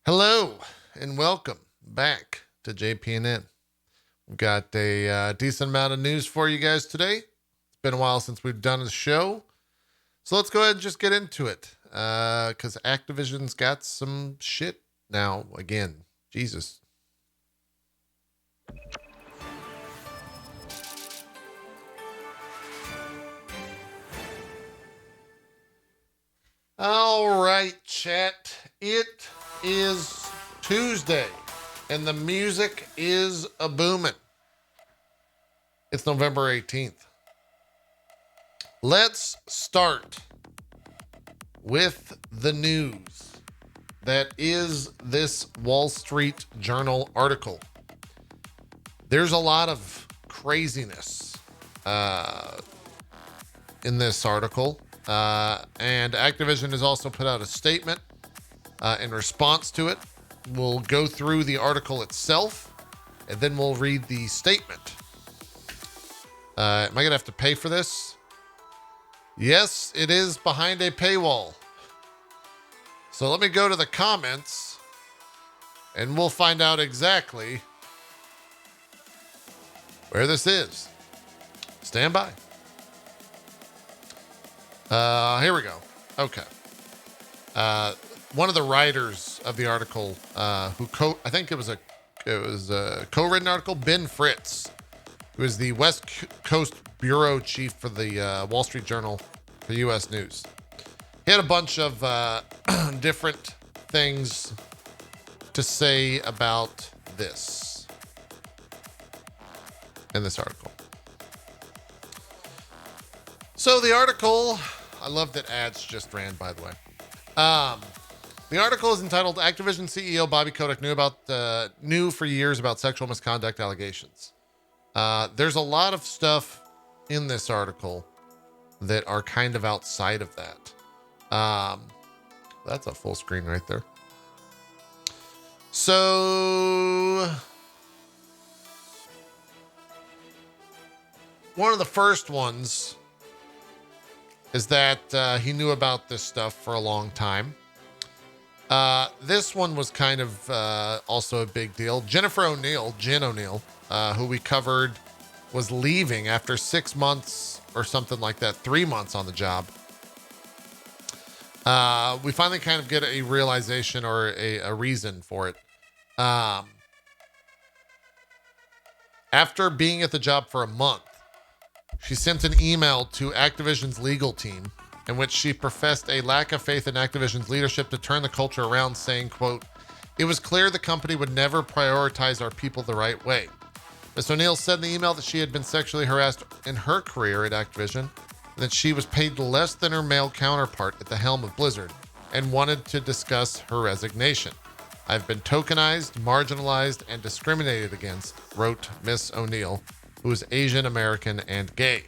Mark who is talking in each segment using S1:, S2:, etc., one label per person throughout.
S1: Hello and welcome back to JPNN. We've got a decent amount of news for you guys today. It's been a while since we've done a show. So let's go ahead and just get into it. Because Activision's got some shit now again. Jesus. All right, chat. It is Tuesday, and the music is a booming. It's November 18th. Let's start with the news that is this Wall Street Journal article. There's a lot of craziness in this article, and Activision has also put out a statement in response to it. We'll go through the article itself, and then we'll read the statement. Am I going to have to pay for this? Yes, it is behind a paywall. So let me go to the comments, and we'll find out exactly where this is. Stand by. Here we go. Okay. One of the writers of the article, I think it was a co-written article, Ben Fritz, who is the West Coast bureau chief for the Wall Street Journal for U.S. News. He had a bunch of different things to say about this in this article. So the article, I love that ads just ran, by the way. The article is entitled Activision CEO Bobby Kotick knew for years about sexual misconduct allegations. There's a lot of stuff in this article that are kind of outside of that. That's a full screen right there. So one of the first ones is that he knew about this stuff for a long time. This one was kind of also a big deal. Jen O'Neill, who we covered, was leaving after 6 months or something like that, 3 months on the job. We finally kind of get a realization or a reason for it. After being at the job for a month, she sent an email to Activision's legal team in which she professed a lack of faith in Activision's leadership to turn the culture around, saying, quote, "It was clear the company would never prioritize our people the right way." Ms. O'Neill said in the email that she had been sexually harassed in her career at Activision, and that she was paid less than her male counterpart at the helm of Blizzard, and wanted to discuss her resignation. "I've been tokenized, marginalized, and discriminated against," wrote Ms. O'Neill, who is Asian American and gay.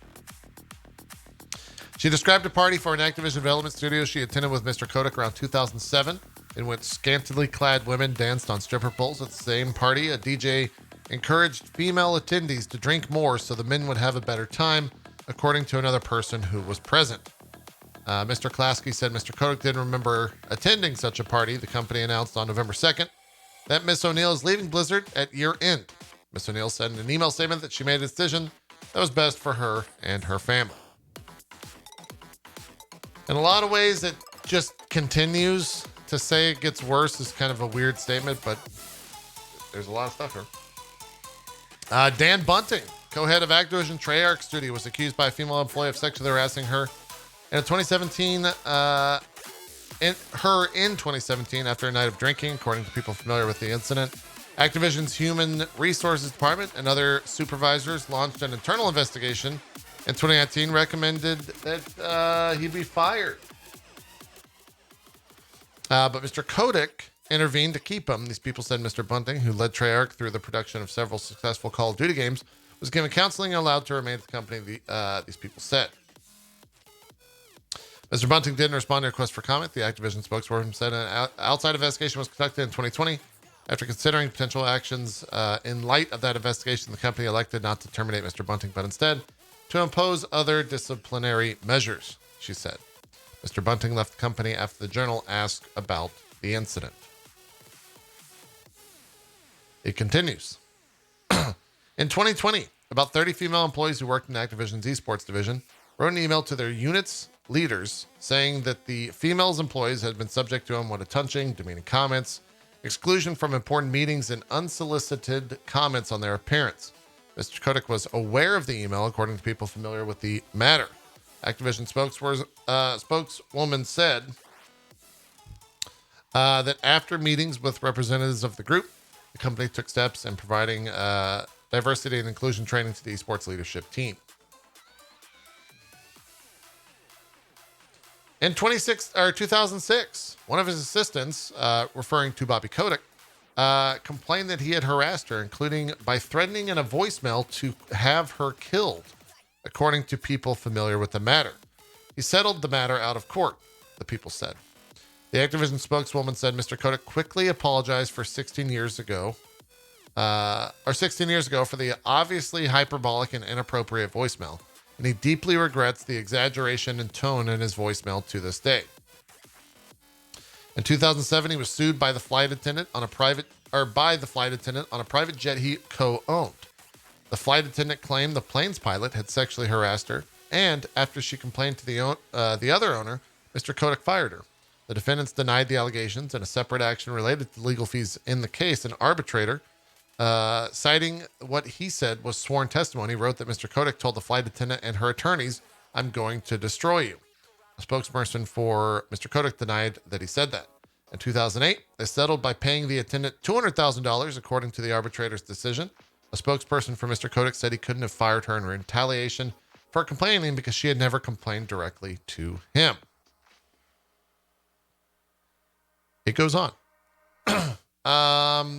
S1: She described a party for an Activision development studio she attended with Mr. Kotick around 2007, in which scantily clad women danced on stripper poles. At the same party, a DJ encouraged female attendees to drink more so the men would have a better time, according to another person who was present. Mr. Klasky said Mr. Kotick didn't remember attending such a party. The company announced on November 2nd that Ms. O'Neill is leaving Blizzard at year end. Ms. O'Neill said in an email statement that she made a decision that was best for her and her family. In a lot of ways, it just continues. To say it gets worse is kind of a weird statement, but there's a lot of stuff here. Dan Bunting, co-head of Activision Treyarch Studio, was accused by a female employee of sexually harassing her in 2017 after a night of drinking, according to people familiar with the incident. Activision's Human Resources Department and other supervisors launched an internal investigation in 2019, recommended that he be fired. But Mr. Kotick intervened to keep him. These people said Mr. Bunting, who led Treyarch through the production of several successful Call of Duty games, was given counseling and allowed to remain at the company, these people said. Mr. Bunting didn't respond to a request for comment. The Activision spokesperson said an outside investigation was conducted in 2020. After considering potential actions in light of that investigation, the company elected not to terminate Mr. Bunting, but instead to impose other disciplinary measures, she said. Mr. Bunting left the company after the Journal asked about the incident. It continues. In 2020, about 30 female employees who worked in Activision's esports division wrote an email to their unit's leaders saying that the females employees had been subject to unwanted touching, demeaning comments, exclusion from important meetings, and unsolicited comments on their appearance. Mr. Kotick was aware of the email, according to people familiar with the matter. Activision spokeswoman said that after meetings with representatives of the group, the company took steps in providing diversity and inclusion training to the esports leadership team. In 2006, one of his assistants, referring to Bobby Kotick, complained that he had harassed her, including by threatening in a voicemail to have her killed, according to people familiar with the matter. He settled the matter out of court, the people said. The Activision spokeswoman said Mr. Kotick quickly apologized for 16 years ago for the obviously hyperbolic and inappropriate voicemail, and he deeply regrets the exaggeration and tone in his voicemail to this day. In 2007, he was sued by the flight attendant on a private jet he co-owned. The flight attendant claimed the plane's pilot had sexually harassed her, and after she complained to the other owner, Mr. Kotick fired her. The defendants denied the allegations, and a separate action related to legal fees in the case. An arbitrator, citing what he said was sworn testimony, wrote that Mr. Kotick told the flight attendant and her attorneys, "I'm going to destroy you." A spokesperson for Mr. Kotick denied that he said that. In 2008, they settled by paying the attendant $200,000, according to the arbitrator's decision. A spokesperson for Mr. Kotick said he couldn't have fired her in retaliation for complaining because she had never complained directly to him. It goes on.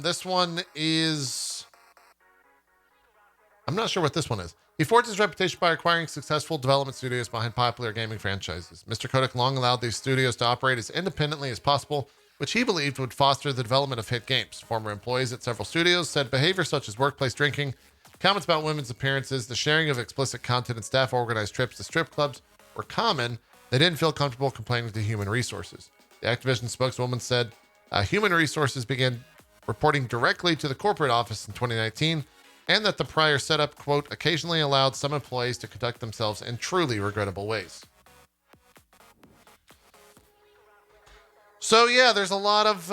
S1: This one is... I'm not sure what this one is. He forged his reputation by acquiring successful development studios behind popular gaming franchises. Mr. Kotick long allowed these studios to operate as independently as possible, which he believed would foster the development of hit games. Former employees at several studios said behavior such as workplace drinking, comments about women's appearances, the sharing of explicit content, and staff-organized trips to strip clubs were common. They didn't feel comfortable complaining to human resources. The Activision spokeswoman said human resources began reporting directly to the corporate office in 2019, and that the prior setup, quote, occasionally allowed some employees to conduct themselves in truly regrettable ways. So yeah, there's a lot of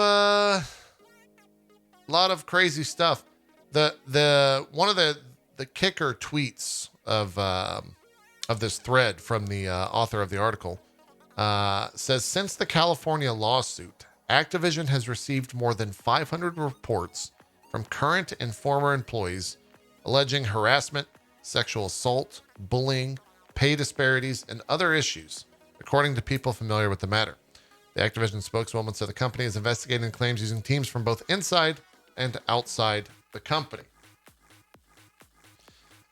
S1: crazy stuff. The one of the kicker tweets of this thread from the author of the article says, since the California lawsuit, Activision has received more than 500 reports from current and former employees alleging harassment, sexual assault, bullying, pay disparities, and other issues, according to people familiar with the matter. The Activision spokeswoman said the company is investigating claims using teams from both inside and outside the company.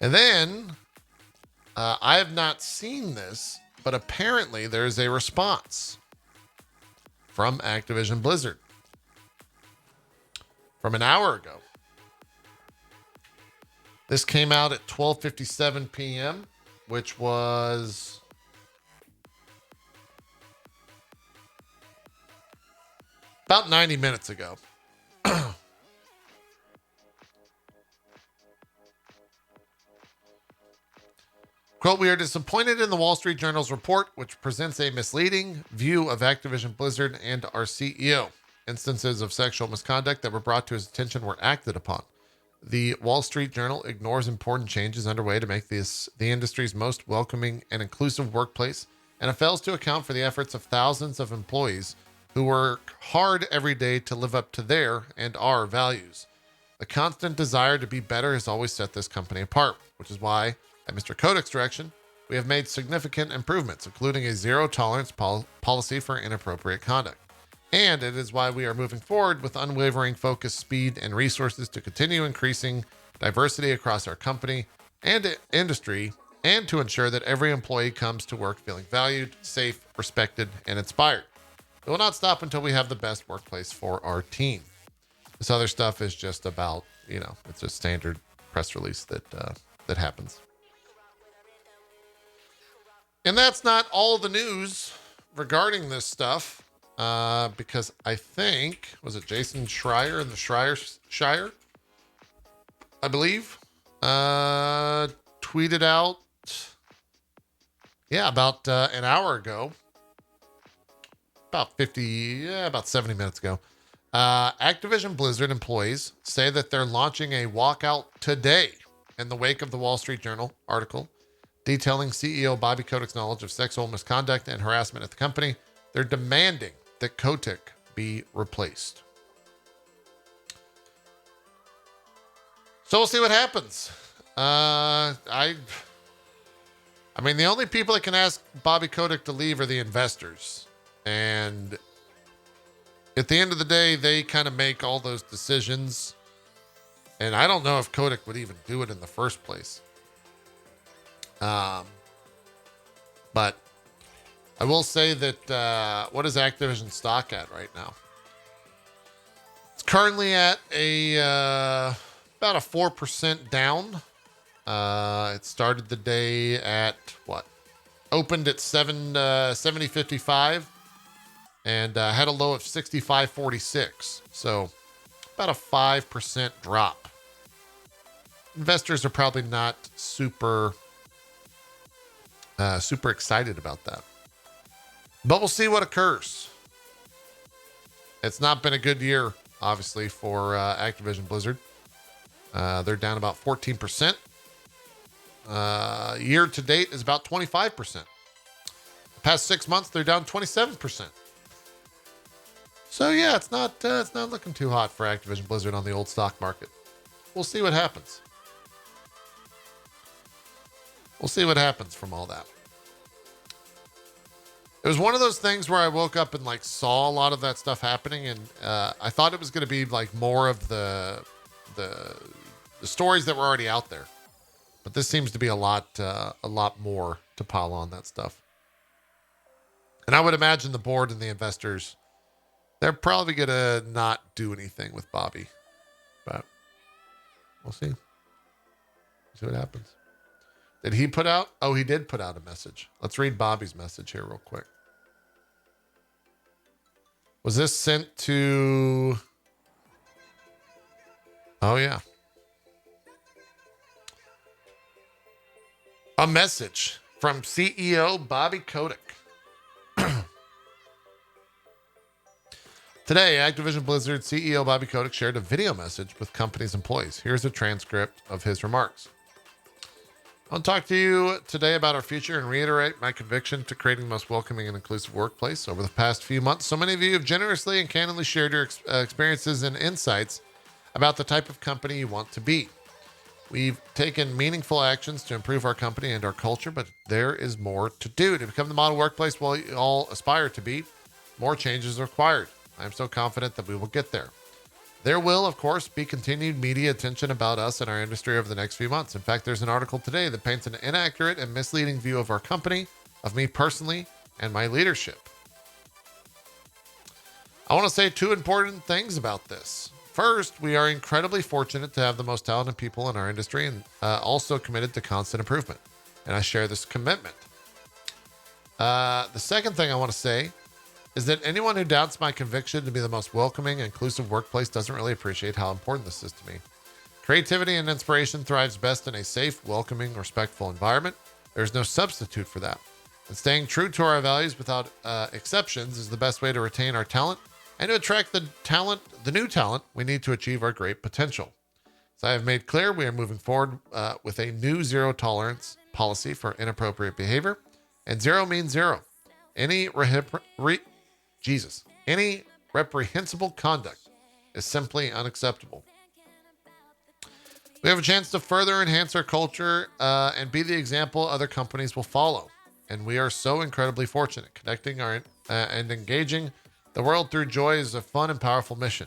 S1: And then, I have not seen this, but apparently there is a response from Activision Blizzard from an hour ago. This came out at 12:57 p.m., which was about 90 minutes ago. Quote, we are disappointed in the Wall Street Journal's report, which presents a misleading view of Activision Blizzard and our CEO. Instances of sexual misconduct that were brought to his attention were acted upon. The Wall Street Journal ignores important changes underway to make this the industry's most welcoming and inclusive workplace, and it fails to account for the efforts of thousands of employees who work hard every day to live up to their and our values. The constant desire to be better has always set this company apart, which is why, at Mr. Kotick's direction, we have made significant improvements, including a zero-tolerance policy for inappropriate conduct. And it is why we are moving forward with unwavering focus, speed, and resources to continue increasing diversity across our company and industry, and to ensure that every employee comes to work feeling valued, safe, respected, and inspired. It will not stop until we have the best workplace for our team. This other stuff is just about, it's a standard press release that happens. And that's not all the news regarding this stuff, because I think, was it Jason Schreier in the Shire? I believe, tweeted out, about an hour ago, about 70 minutes ago. Activision Blizzard employees say that they're launching a walkout today in the wake of the Wall Street Journal article detailing CEO Bobby Kotick's knowledge of sexual misconduct and harassment at the company. They're demanding that Kotick be replaced. So we'll see what happens. I mean, the only people that can ask Bobby Kotick to leave are the investors. And at the end of the day, they kind of make all those decisions. And I don't know if Kotick would even do it in the first place. But I will say that, what is Activision stock at right now? It's currently at about a 4% down. It started the day at opened at 70.55 and had a low of 65.46. So about a 5% drop. Investors are probably not super excited about that. But we'll see what occurs. It's not been a good year, obviously, for Activision Blizzard. They're down about 14%. Year to date is about 25%. The past 6 months, they're down 27%. So yeah, it's not looking too hot for Activision Blizzard on the old stock market. We'll see what happens. We'll see what happens from all that. It was one of those things where I woke up and saw a lot of that stuff happening, and I thought it was going to be more of the stories that were already out there. But this seems to be a lot more to pile on that stuff. And I would imagine the board and the investors, they're probably going to not do anything with Bobby. But we'll see. See what happens. Did he put out? Oh, he did put out a message. Let's read Bobby's message here real quick. Was this sent to... Oh, yeah. A message from CEO Bobby Kotick. Today, Activision Blizzard CEO Bobby Kotick shared a video message with company's employees. Here's a transcript of his remarks. I want to talk to you today about our future and reiterate my conviction to creating the most welcoming and inclusive workplace. Over the past few months, so many of you have generously and candidly shared your experiences and insights about the type of company you want to be. We've taken meaningful actions to improve our company and our culture, but there is more to do. To become the model workplace we all aspire to be, more changes are required. I'm so confident that we will get there. There will, of course, be continued media attention about us and our industry over the next few months. In fact, there's an article today that paints an inaccurate and misleading view of our company, of me personally, and my leadership. I want to say two important things about this. First, we are incredibly fortunate to have the most talented people in our industry and also committed to constant improvement. And I share this commitment. The second thing I want to say is that anyone who doubts my conviction to be the most welcoming and inclusive workplace doesn't really appreciate how important this is to me. Creativity and inspiration thrives best in a safe, welcoming, respectful environment. There's no substitute for that. And staying true to our values without exceptions is the best way to retain our talent and to attract the new talent we need to achieve our great potential. As I have made clear, we are moving forward with a new zero tolerance policy for inappropriate behavior. And zero means zero. Any reprehensible conduct is simply unacceptable. We have a chance to further enhance our culture and be the example other companies will follow. And we are so incredibly fortunate. Connecting and engaging the world through joy is a fun and powerful mission.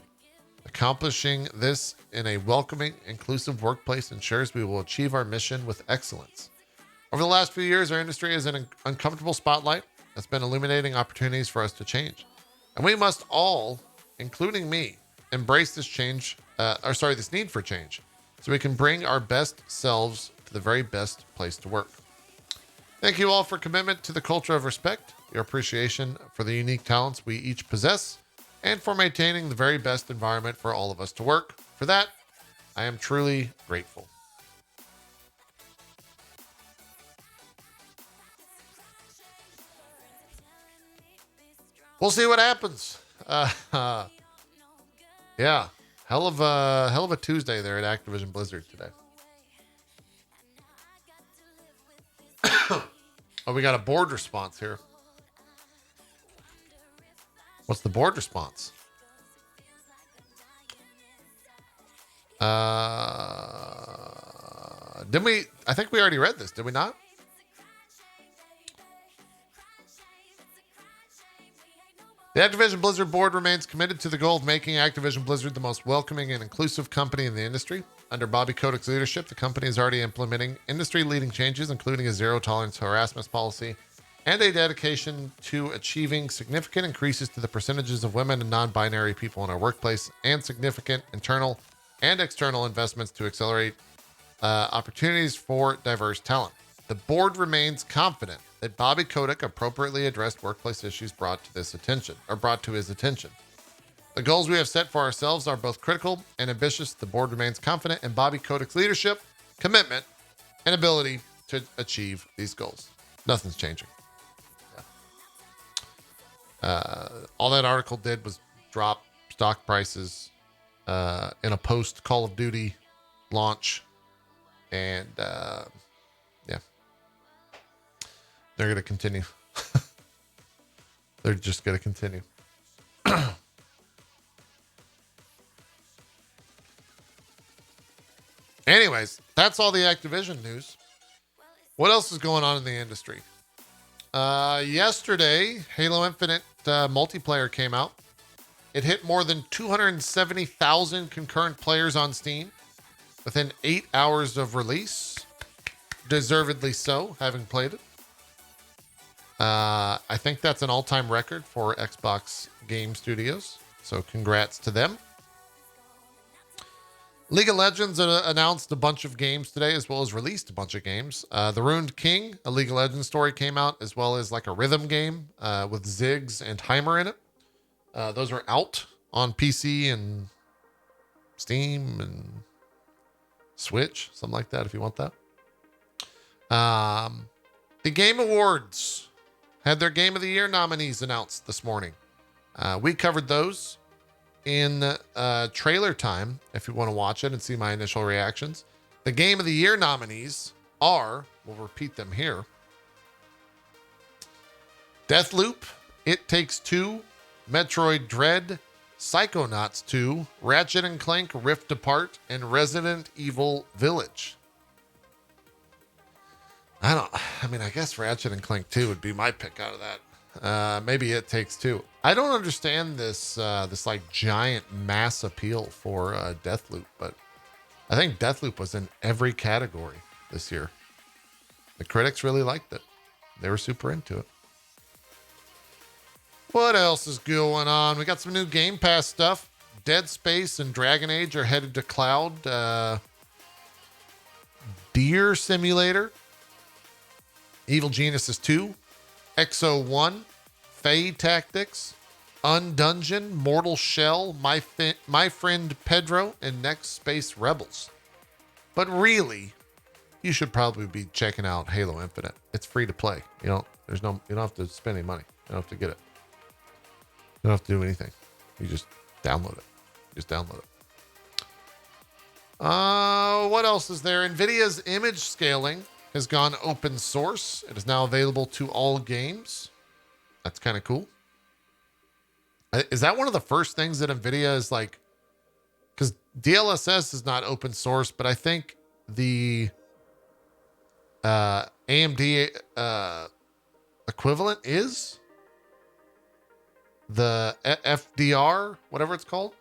S1: Accomplishing this in a welcoming, inclusive workplace ensures we will achieve our mission with excellence. Over the last few years, our industry is in an uncomfortable spotlight that's been illuminating opportunities for us to change. And we must all, including me, embrace this this need for change so we can bring our best selves to the very best place to work. Thank you all for commitment to the culture of respect, your appreciation for the unique talents we each possess, and for maintaining the very best environment for all of us to work. For that, I am truly grateful. We'll see what happens. Yeah, hell of a Tuesday there at Activision Blizzard today. Oh, we got a board response here. What's the board response? Didn't we? I think we already read this, did we not? The Activision Blizzard board remains committed to the goal of making Activision Blizzard the most welcoming and inclusive company in the industry. Under Bobby Kotick's leadership, the company is already implementing industry-leading changes, including a zero-tolerance harassment policy and a dedication to achieving significant increases to the percentages of women and non-binary people in our workplace, and significant internal and external investments to accelerate opportunities for diverse talent. The board remains confident that Bobby Kotick appropriately addressed workplace issues brought to his attention. The goals we have set for ourselves are both critical and ambitious. The board remains confident in Bobby Kotick's leadership, commitment, and ability to achieve these goals. Nothing's changing. Yeah. All that article did was drop stock prices in a post Call of Duty launch. And yeah, they're going to continue. They're just going to continue. Anyways, that's all the Activision news. What else is going on in the industry? Yesterday, Halo Infinite multiplayer came out. It hit more than 270,000 concurrent players on Steam within 8 hours of release. Deservedly so, having played it. I think that's an all-time record for Xbox Game Studios. So congrats to them. League of Legends announced a bunch of games today, as well as released a bunch of games. The Ruined King, a League of Legends story, came out, as well as like a rhythm game with Ziggs and Heimer in it. Those are out on PC and Steam and Switch, something like that, if you want that. The Game Awards had their Game of the Year nominees announced this morning. We covered those in trailer time, if you want to watch it and see my initial reactions. The Game of the Year nominees are, we'll repeat them here: Deathloop, It Takes Two, Metroid Dread, Psychonauts 2, Ratchet & Clank Rift Apart, and Resident Evil Village. I guess Ratchet & Clank 2 would be my pick out of that. Maybe It Takes Two. I don't understand this like giant mass appeal for Deathloop, but I think Deathloop was in every category this year. The critics really liked it. They were super into it. What else is going on? We got some new Game Pass stuff. Dead Space and Dragon Age are headed to cloud. Deer Simulator, Evil Geniuses 2, Exo 1, Fae Tactics, Undungeon, Mortal Shell, My Friend Pedro, and Next Space Rebels. But really, you should probably be checking out Halo Infinite. It's free to play. You don't have to spend any money. You don't have to get it. You don't have to do anything. You just download it. What else is there? NVIDIA's image scaling has gone open source. It is now available to all games. That's kind of cool. Is that one of the first things that NVIDIA is like? Because DLSS is not open source, but I think the AMD equivalent is the FDR, whatever it's called.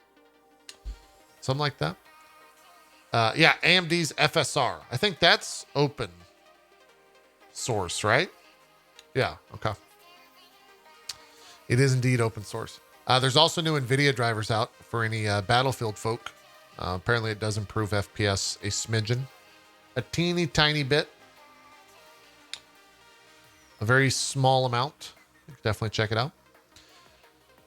S1: Something like that. Yeah, AMD's FSR. I think that's open source, right? Yeah, okay. It is indeed open source. There's also new NVIDIA drivers out for any Battlefield folk. Apparently it does improve FPS a smidgen. A teeny tiny bit. A very small amount. You can definitely check it out.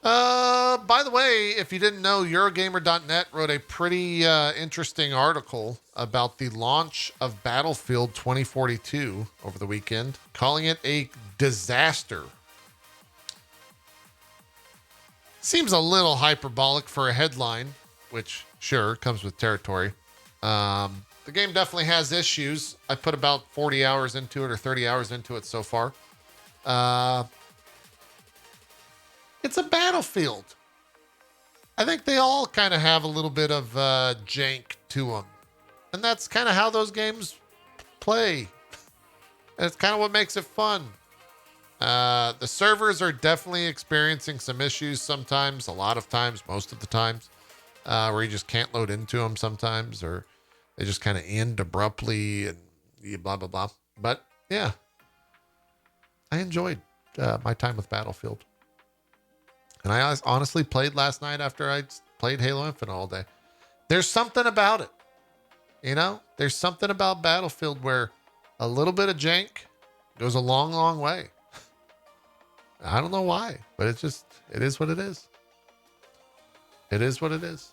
S1: By the way, if you didn't know, Eurogamer.net wrote a pretty interesting article about the launch of Battlefield 2042 over the weekend, calling it a disaster. Seems a little hyperbolic for a headline, which sure comes with territory. The game definitely has issues. I put about 40 hours into it or 30 hours into it so far. It's a Battlefield. I think they all kind of have a little bit of jank to them. And that's kind of how those games play. And it's kind of what makes it fun. The servers are definitely experiencing some issues sometimes, a lot of times, most of the times, where you just can't load into them sometimes, or they just kind of end abruptly and blah, blah, blah. But yeah, I enjoyed my time with Battlefield. And I honestly played last night after I played Halo Infinite all day. There's something about it. You know, there's something about Battlefield where a little bit of jank goes a long, long way. I don't know why, but it is what it is. It is what it is.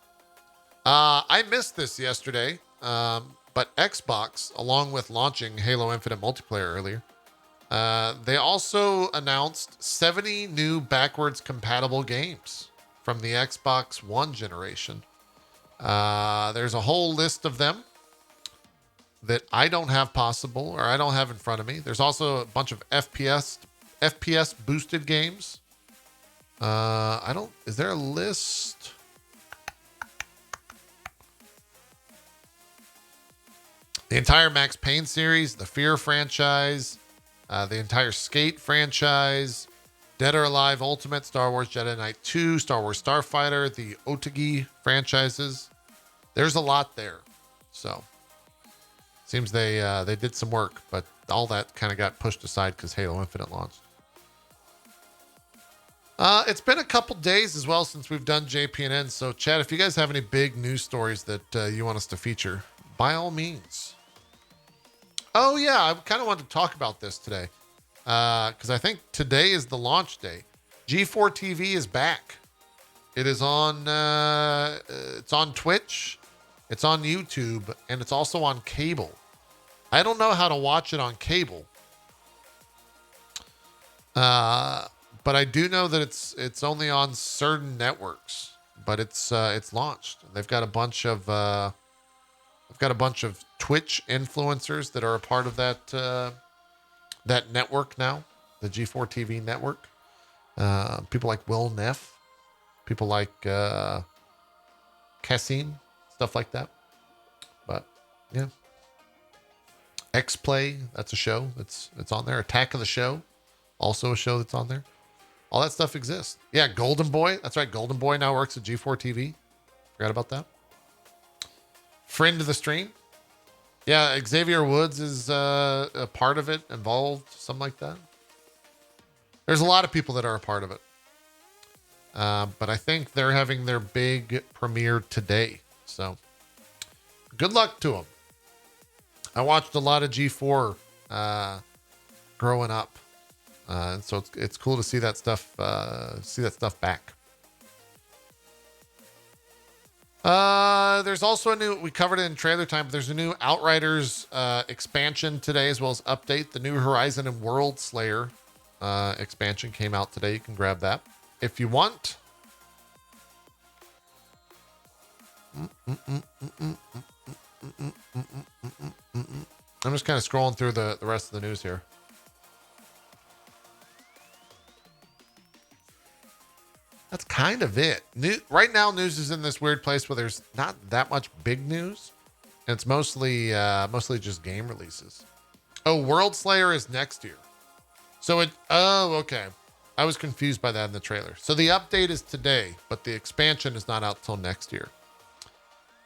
S1: I missed this yesterday, but Xbox, along with launching Halo Infinite multiplayer earlier, they also announced 70 new backwards compatible games from the Xbox One generation. There's a whole list of them that I don't have possible or I don't have in front of me. There's also a bunch of FPS boosted games. Is there a list? The entire Max Payne series, the Fear franchise, the entire Skate franchise, Dead or Alive Ultimate, Star Wars Jedi Knight 2, Star Wars Starfighter, the Otagi franchises. There's a lot there. So, seems they did some work, but all that kind of got pushed aside because Halo Infinite launched. It's been a couple days as well since we've done JPNN. So, Chad, if you guys have any big news stories that you want us to feature, by all means. Oh, yeah, I kind of wanted to talk about this today because I think today is the launch day. G4 TV is back. It is on. It's on Twitch, it's on YouTube, and it's also on cable. I don't know how to watch it on cable, but I do know that it's only on certain networks. But it's launched. They've got a bunch of Twitch influencers that are a part of that network now, the G4 TV network. People like Will Neff, people like Cassim, stuff like that. But yeah, X-Play, that's a show that's on there. Attack of the Show, also a show that's on there. All that stuff exists. Yeah, Golden Boy, that's right. Golden Boy now works at G4 TV. Forgot about that. Friend of the stream. Yeah, Xavier Woods is a part of it, involved, something like that. There's a lot of people that are a part of it. But I think they're having their big premiere today. So good luck to them. I watched a lot of G4 growing up. And so it's cool to see that stuff back. There's also a new, we covered it in trailer time, but there's a new Outriders expansion today, as well as update. The new Horizon and World Slayer expansion came out today. You can grab that if you want. I'm just kind of scrolling through the rest of the news here. That's kind of it. Right now, news is in this weird place where there's not that much big news. And it's mostly just game releases. Oh, World Slayer is next year. So okay. I was confused by that in the trailer. So the update is today, but the expansion is not out till next year.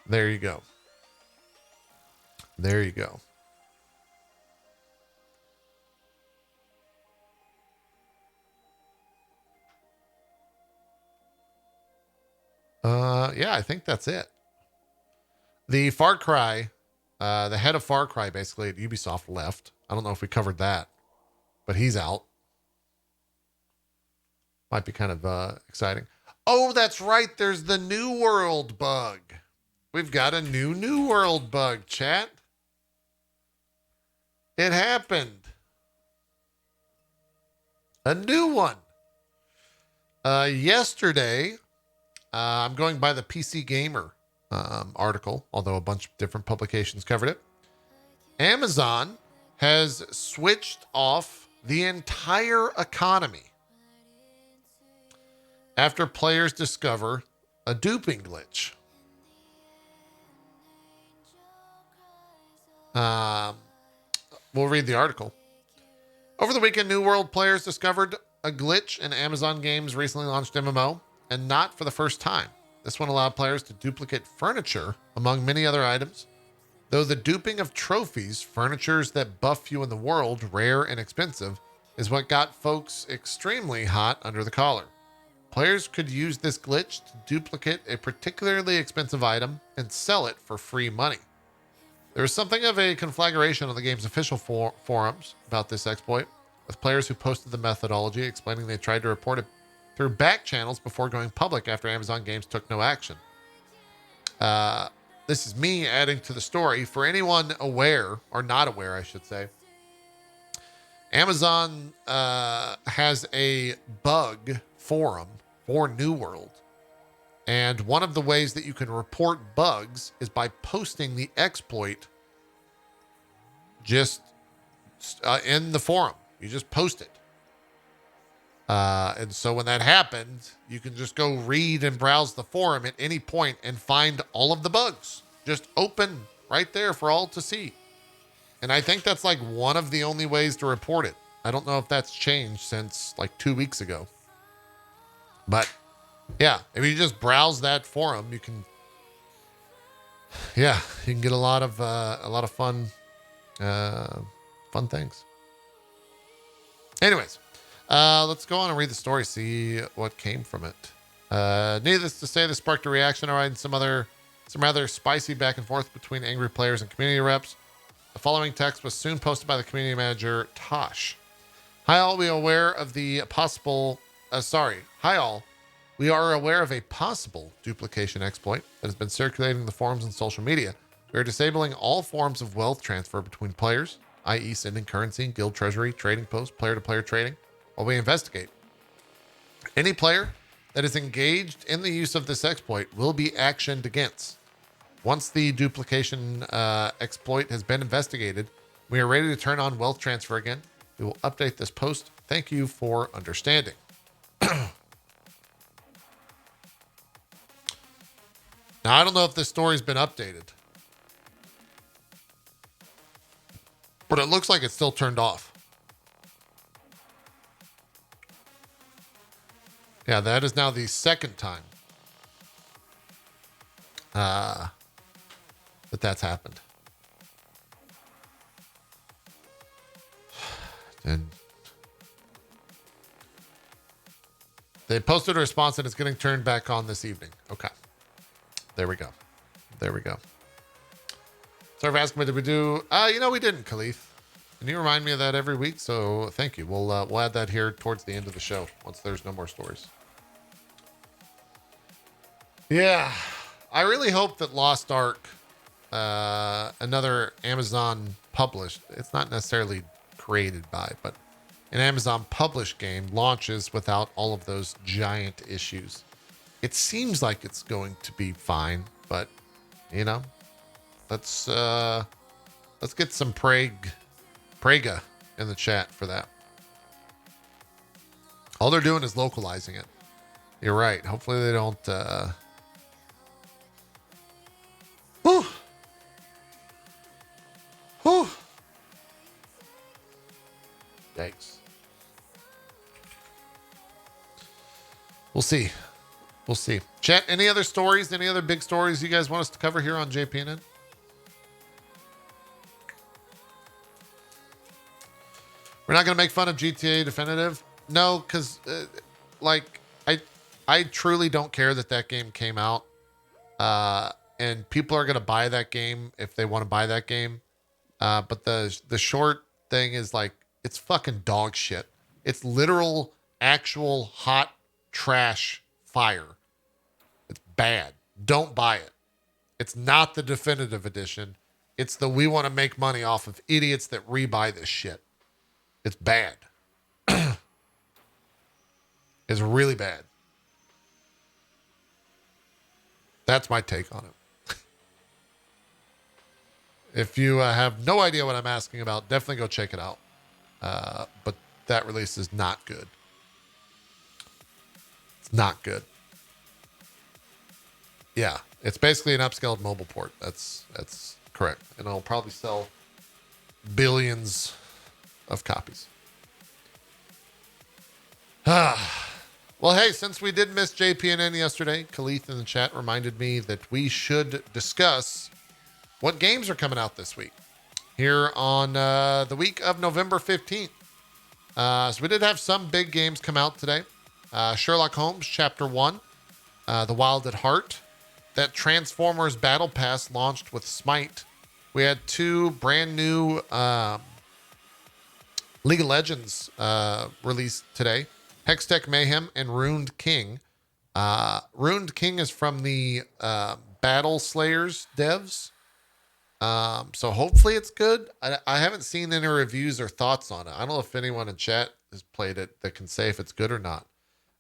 S1: There you go. There you go. Yeah, I think that's it. The Far Cry, the head of Far Cry basically at Ubisoft left. I don't know if we covered that, but he's out. Might be kind of exciting. Oh, that's right. There's the New World bug. We've got a New World bug, chat. It happened. A new one. Yesterday, I'm going by the PC Gamer article, although a bunch of different publications covered it. Amazon has switched off the entire economy after players discover a duping glitch. We'll read the article. Over the weekend, New World players discovered a glitch in Amazon Games' recently launched MMO, and not for the first time. This one allowed players to duplicate furniture among many other items. Though the duping of trophies, furnitures that buff you in the world, rare and expensive, is what got folks extremely hot under the collar. Players could use this glitch to duplicate a particularly expensive item and sell it for free money. There was something of a conflagration on the game's official forums about this exploit, with players who posted the methodology explaining they tried to report it through back channels before going public after Amazon Games took no action. This is me adding to the story. For anyone aware, or not aware, I should say, Amazon has a bug forum for New World. And one of the ways that you can report bugs is by posting the exploit just in the forum. You just post it. And so when that happens, you can just go read and browse the forum at any point and find all of the bugs just open right there for all to see. And I think that's like one of the only ways to report it. I don't know if that's changed since like 2 weeks ago. But yeah, if you just browse that forum, you can get a lot of fun things. Anyways, let's go on and read the story, see what came from it. Needless to say, this sparked a reaction, all right, and some rather spicy back and forth between angry players and community reps. The following text was soon posted by the community manager, Tosh. Hi all, we are aware of the possible, Hi all, we are aware of a possible duplication exploit that has been circulating in the forums and social media. We are disabling all forms of wealth transfer between players, i.e. sending currency, guild treasury, trading posts, player-to-player trading, while we investigate. Any player that is engaged in the use of this exploit will be actioned against. Once the duplication exploit has been investigated, we are ready to turn on wealth transfer again. We will update this post. Thank you for understanding. Now, I don't know if this story's been updated, but it looks like it's still turned off. Yeah, that is now the second time that that's happened. And they posted a response and it's getting turned back on this evening. Okay. There we go. Sorry for asking, but did we do? We didn't, Khalif. And you remind me of that every week, so thank you. We'll add that here towards the end of the show once there's no more stories. Yeah, I really hope that Lost Ark, another Amazon published, it's not necessarily created by, but an Amazon published game launches without all of those giant issues. It seems like it's going to be fine, but let's get some Praga in the chat for that. All they're doing is localizing it. You're right. Hopefully they don't. Yikes. We'll see. Chat, any other stories? Any other big stories you guys want us to cover here on JPNN? We're not going to make fun of GTA Definitive. No, because I truly don't care that game came out. And people are going to buy that game if they want to buy that game. But the short thing is like, it's fucking dog shit. It's literal, actual hot trash fire. It's bad. Don't buy it. It's not the definitive edition. It's the we want to make money off of idiots that rebuy this shit. It's bad. It's really bad. That's my take on it. If you have no idea what I'm asking about, definitely go check it out. But that release is not good. It's not good. Yeah, it's basically an upscaled mobile port. That's correct. And it'll probably sell billions of copies. Well, hey, since we did miss JPNN yesterday, Khalith in the chat reminded me that we should discuss what games are coming out this week here on the week of November 15th. So we did have some big games come out today. Sherlock Holmes Chapter 1, The Wild at Heart. That Transformers Battle Pass launched with Smite. We had 2 brand new League of Legends released today. Hextech Mayhem and Ruined King. Ruined King is from the Battle Slayers devs. So hopefully it's good. I haven't seen any reviews or thoughts on it. I don't know if anyone in chat has played it that can say if it's good or not.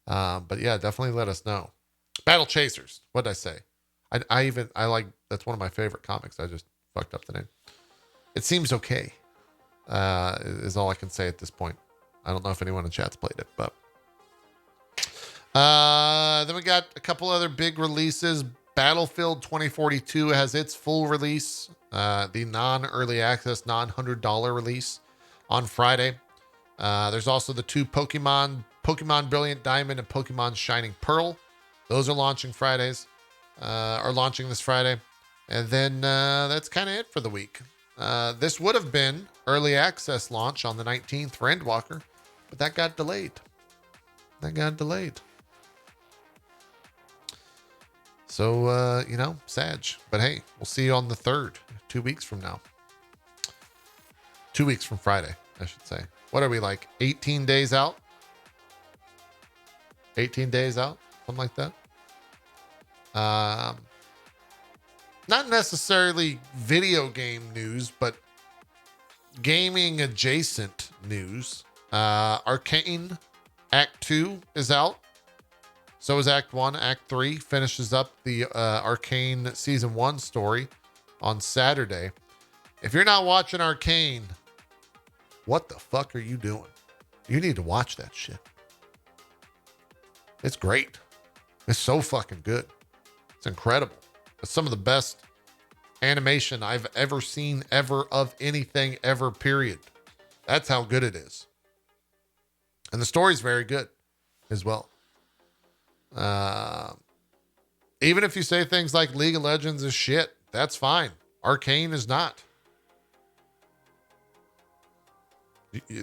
S1: But yeah, definitely let us know. Battle Chasers. What'd I say? I like, that's one of my favorite comics. I just fucked up the name. It seems okay. Is all I can say at this point. I don't know if anyone in chat's played it, but then we got a couple other big releases. Battlefield 2042 has its full release, the non-early access, non-$100 release on Friday. There's also the 2 Pokemon Brilliant Diamond and Pokemon Shining Pearl. Those are launching Fridays, are launching this Friday. And then that's kind of it for the week. This would have been early access launch on the 19th for Endwalker, but that got delayed. So, Sag. But hey, we'll see you on the 3rd, 2 weeks from now. 2 weeks from Friday, I should say. What are we, like 18 days out? 18 days out? Something like that. Not necessarily video game news, but gaming adjacent news. Arcane Act 2 is out. So is Act 1. Act 3 finishes up the Arcane Season 1 story on Saturday. If you're not watching Arcane, what the fuck are you doing? You need to watch that shit. It's great. It's so fucking good. It's incredible. It's some of the best animation I've ever seen, ever, of anything, ever, period. That's how good it is. And the story's very good as well. Even if you say things like League of Legends is shit, that's fine. Arcane is not.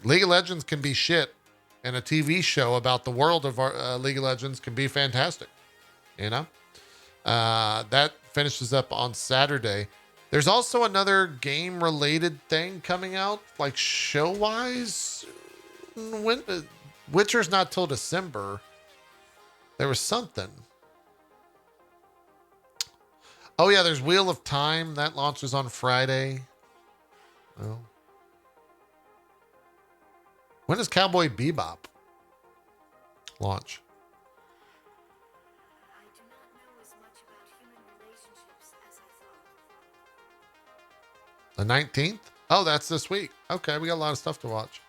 S1: League of Legends can be shit, and a TV show about the world of League of Legends can be fantastic. You know? That finishes up on Saturday. There's also another game-related thing coming out, like show-wise. Witcher's not till December. There was something. Oh, yeah, there's Wheel of Time. That launches on Friday. Well, when does Cowboy Bebop launch?
S2: I do not know as much about human relationships as I thought.
S1: The 19th? Oh, that's this week. Okay, we got a lot of stuff to watch.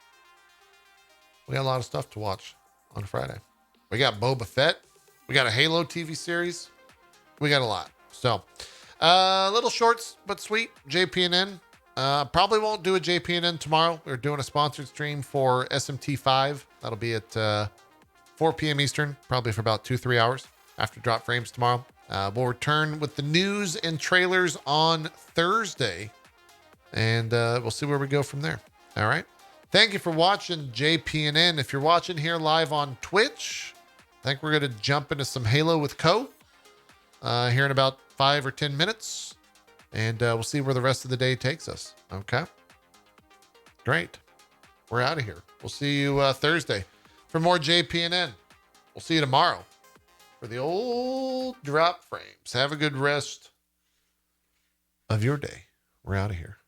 S1: On Friday. We got Boba Fett. We got a Halo TV series. We got a lot. So, little shorts but sweet. JPNN. Probably won't do a JPNN tomorrow. We're doing a sponsored stream for SMT5. That'll be at 4 p.m. Eastern, probably for about 2-3 hours after Drop Frames tomorrow. We'll return with the news and trailers on Thursday, and we'll see where we go from there. All right. Thank you for watching JPNN. If you're watching here live on Twitch, I think we're going to jump into some Halo with Co. Here in about 5 or 10 minutes. And we'll see where the rest of the day takes us. Okay? Great. We're out of here. We'll see you Thursday for more JPNN. We'll see you tomorrow for the old drop frames. Have a good rest of your day. We're out of here.